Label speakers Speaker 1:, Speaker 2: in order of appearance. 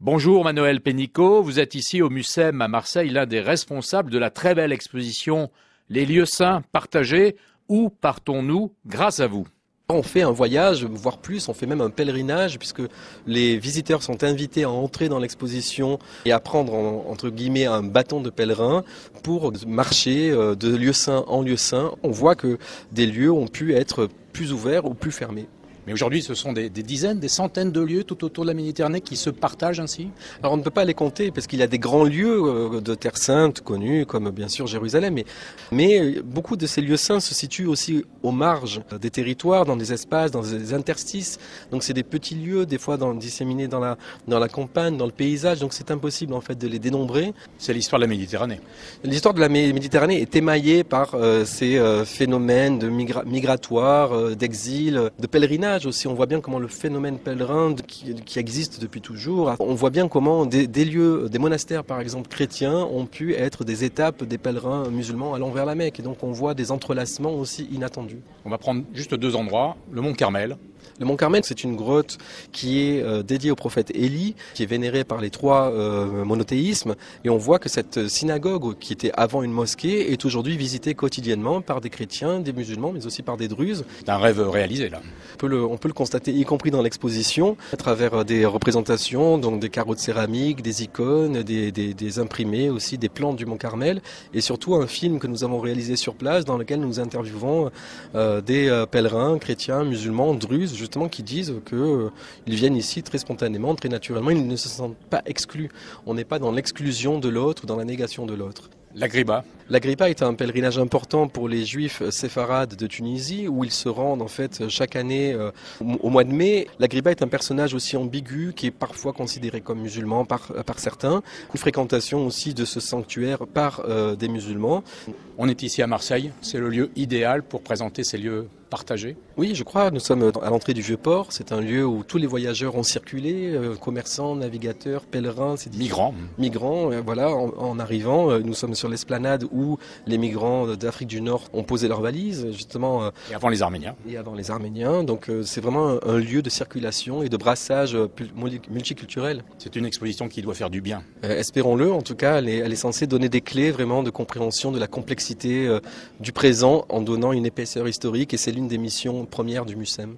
Speaker 1: Bonjour Manuel Pénicaud, vous êtes ici au MUCEM à Marseille, l'un des responsables de la très belle exposition Les lieux saints partagés. Où partons-nous grâce à vous?
Speaker 2: On fait un voyage, voire plus, on fait même un pèlerinage puisque les visiteurs sont invités à entrer dans l'exposition et à prendre entre guillemets un bâton de pèlerin pour marcher de lieu saint en lieu saint. On voit que des lieux ont pu être plus ouverts ou plus fermés.
Speaker 1: Mais aujourd'hui, ce sont des dizaines, des centaines de lieux tout autour de la Méditerranée qui se partagent ainsi?
Speaker 2: Alors on ne peut pas les compter parce qu'il y a des grands lieux de Terre Sainte connus comme bien sûr Jérusalem, mais beaucoup de ces lieux saints se situent aussi aux marges des territoires, dans des espaces, dans des interstices. Donc c'est des petits lieux, des fois disséminés dans la campagne, dans le paysage, donc c'est impossible en fait de les dénombrer.
Speaker 1: C'est l'histoire de la Méditerranée.
Speaker 2: L'histoire de la Méditerranée est émaillée par ces phénomènes migratoires, d'exil, de pèlerinage aussi. On voit bien comment le phénomène pèlerin qui existe depuis toujours, on voit bien comment des lieux, des monastères par exemple chrétiens ont pu être des étapes des pèlerins musulmans allant vers la Mecque. Et donc on voit des entrelacements aussi inattendus.
Speaker 1: On va prendre juste deux endroits, le mont Carmel.
Speaker 2: Le mont Carmel, c'est une grotte qui est dédiée au prophète Élie, qui est vénérée par les trois monothéismes. Et on voit que cette synagogue, qui était avant une mosquée, est aujourd'hui visitée quotidiennement par des chrétiens, des musulmans, mais aussi par des druzes.
Speaker 1: C'est un rêve réalisé là.
Speaker 2: On peut le constater, y compris dans l'exposition, à travers des représentations, donc des carreaux de céramique, des icônes, des imprimés aussi, des plans du mont Carmel, et surtout un film que nous avons réalisé sur place, dans lequel nous interviewons des pèlerins chrétiens, musulmans, druzes, justement, qui disent qu'ils viennent ici très spontanément, très naturellement, ils ne se sentent pas exclus. On n'est pas dans l'exclusion de l'autre ou dans la négation de l'autre.
Speaker 1: L'Agriba.
Speaker 2: L'Agriba est un pèlerinage important pour les juifs séfarades de Tunisie, où ils se rendent en fait chaque année au mois de mai. L'Agriba est un personnage aussi ambigu, qui est parfois considéré comme musulman par certains. Une fréquentation aussi de ce sanctuaire par des musulmans.
Speaker 1: On est ici à Marseille, c'est le lieu idéal pour présenter ces lieux partagés.
Speaker 2: Oui, je crois. Nous sommes à l'entrée du Vieux-Port. C'est un lieu où tous les voyageurs ont circulé, commerçants, navigateurs, pèlerins. Migrants, voilà, en arrivant. Nous sommes sur l'esplanade où les migrants d'Afrique du Nord ont posé leurs valises, justement.
Speaker 1: Et avant les Arméniens.
Speaker 2: Donc c'est vraiment un lieu de circulation et de brassage multiculturel.
Speaker 1: C'est une exposition qui doit faire du bien.
Speaker 2: Espérons-le. En tout cas, elle est censée donner des clés vraiment de compréhension de la complexité du présent en donnant une épaisseur historique. Et c'est l'une des missions premières du MUCEM.